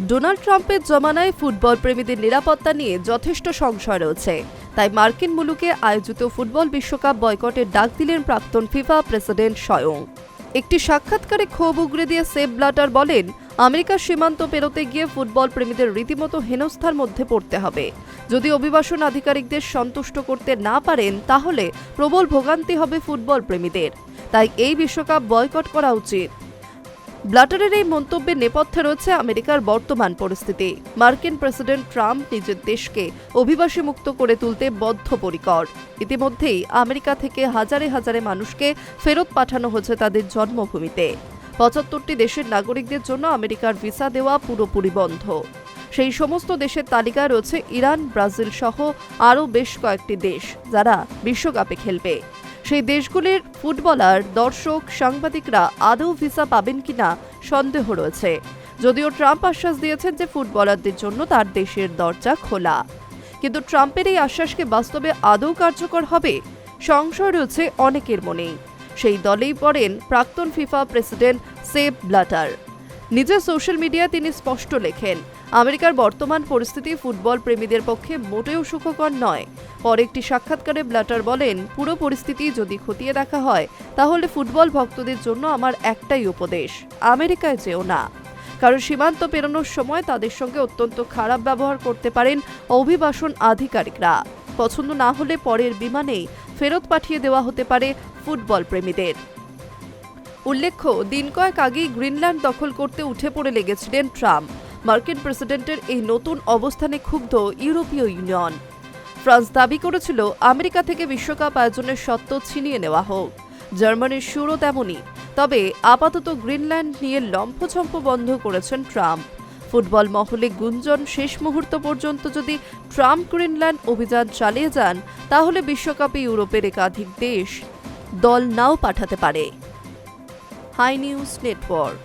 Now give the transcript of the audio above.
Donald ট্রাম্পের জমানায় football প্রেমীদের নিরাপত্তা নিয়ে যথেষ্ট সংশয় রয়েছে। তাই মার্কিন মুলুকে আয়োজিত ফুটবল বিশ্বকাপ বয়কটের ডাক দিলেন প্রাক্তন ফিফা প্রেসিডেন্ট স্বয়ং। একটি সাক্ষাৎকারে ক্ষোভ উগরে দিয়ে সেপ ব্ল্যাটার বলেন, আমেরিকার সীমান্ত পেরোতে গিয়ে ফুটবল প্রেমীদের রীতিমতো হেনস্থার মধ্যে পড়তে হবে। যদি অভিবাসন আধিকারিকদের সন্তুষ্ট করতে না পারেন তাহলে প্রবল ভোগান্তি হবে ফুটবল প্রেমীদের। তাই এই বিশ্বকাপ বয়কট করা উচিত। ব্ল্যাটারের এই মন্তব্যের নেপথ্যে রয়েছে আমেরিকার বর্তমান পরিস্থিতি। মার্কিন প্রেসিডেন্ট ট্রাম্প নিজের দেশকে অভিবাসী মুক্ত করে তুলতে বদ্ধপরিকর। ইতিমধ্যেই আমেরিকা থেকে হাজারে হাজারে মানুষকে ফেরত পাঠানো হয়েছে তাদের জন্মভূমিতে। ৭৫টি দেশের নাগরিকদের জন্য আমেরিকার ভিসা দেওয়া পুরোপুরি বন্ধ। সেই সমস্ত দেশের তালিকায় রয়েছে ইরান, ব্রাজিল সহ আরও বেশ কয়েকটি দেশ যারা বিশ্বকাপে খেলবে। সেই দেশগুলির ফুটবলার, দর্শক, সাংবাদিকরা আদৌ ভিসা পাবেন কিনা সন্দেহ রয়েছে। যদিও ট্রাম্প আশ্বাস দিয়েছেন যে ফুটবলারদের জন্য তার দেশের দরজা খোলা, কিন্তু ট্রাম্পের এই আশ্বাসকে বাস্তবে আদৌ কার্যকর হবে সংশয় রয়েছে অনেকের মনেই। সেই দলেই পড়েন প্রাক্তন ফিফা প্রেসিডেন্ট সেপ ব্ল্যাটার। নিজের সোশ্যাল মিডিয়ায় তিনি স্পষ্ট লেখেন, আমেরিকার বর্তমান পরিস্থিতি ফুটবল প্রেমীদের পক্ষে মোটেও সুখকর নয়। পরে একটি সাক্ষাৎকারে ব্ল্যাটার বলেন, পুরো পরিস্থিতি যদি খতিয়ে দেখা হয় তাহলে ফুটবল ভক্তদের জন্য আমার একটাই উপদেশ, আমেরিকায় যেও না। কারণ সীমান্ত পেরোনোর সময় তাদের সঙ্গে অত্যন্ত খারাপ ব্যবহার করতে পারেন অভিবাসন আধিকারিকরা। পছন্দ না হলে পরের বিমানেই ফেরত পাঠিয়ে দেওয়া হতে পারে ফুটবল প্রেমীদের। উল্লেখ্য, দিন কয়েক আগেই গ্রিনল্যান্ড দখল করতে উঠে পড়ে লেগেছিলেন ট্রাম্প। মার্কিন প্রেসিডেন্টের এই নতুন অবস্থানে ক্ষুব্ধ ইউরোপীয় ইউনিয়ন। ফ্রান্স দাবি করেছিল আমেরিকা থেকে বিশ্বকাপ আয়োজনের সত্ত্ব ছিনিয়ে নেওয়া হোক। জার্মানির সুরও তেমনই। তবে আপাতত গ্রিনল্যান্ড নিয়ে লম্ফঝম্প বন্ধ করেছেন ট্রাম্প। ফুটবল মহলে গুঞ্জন, শেষ মুহূর্ত পর্যন্ত যদি ট্রাম্প গ্রিনল্যান্ড অভিযান চালিয়ে যান তাহলে বিশ্বকাপে ইউরোপের একাধিক দেশ দল নাও পাঠাতে পারে। Hi news network.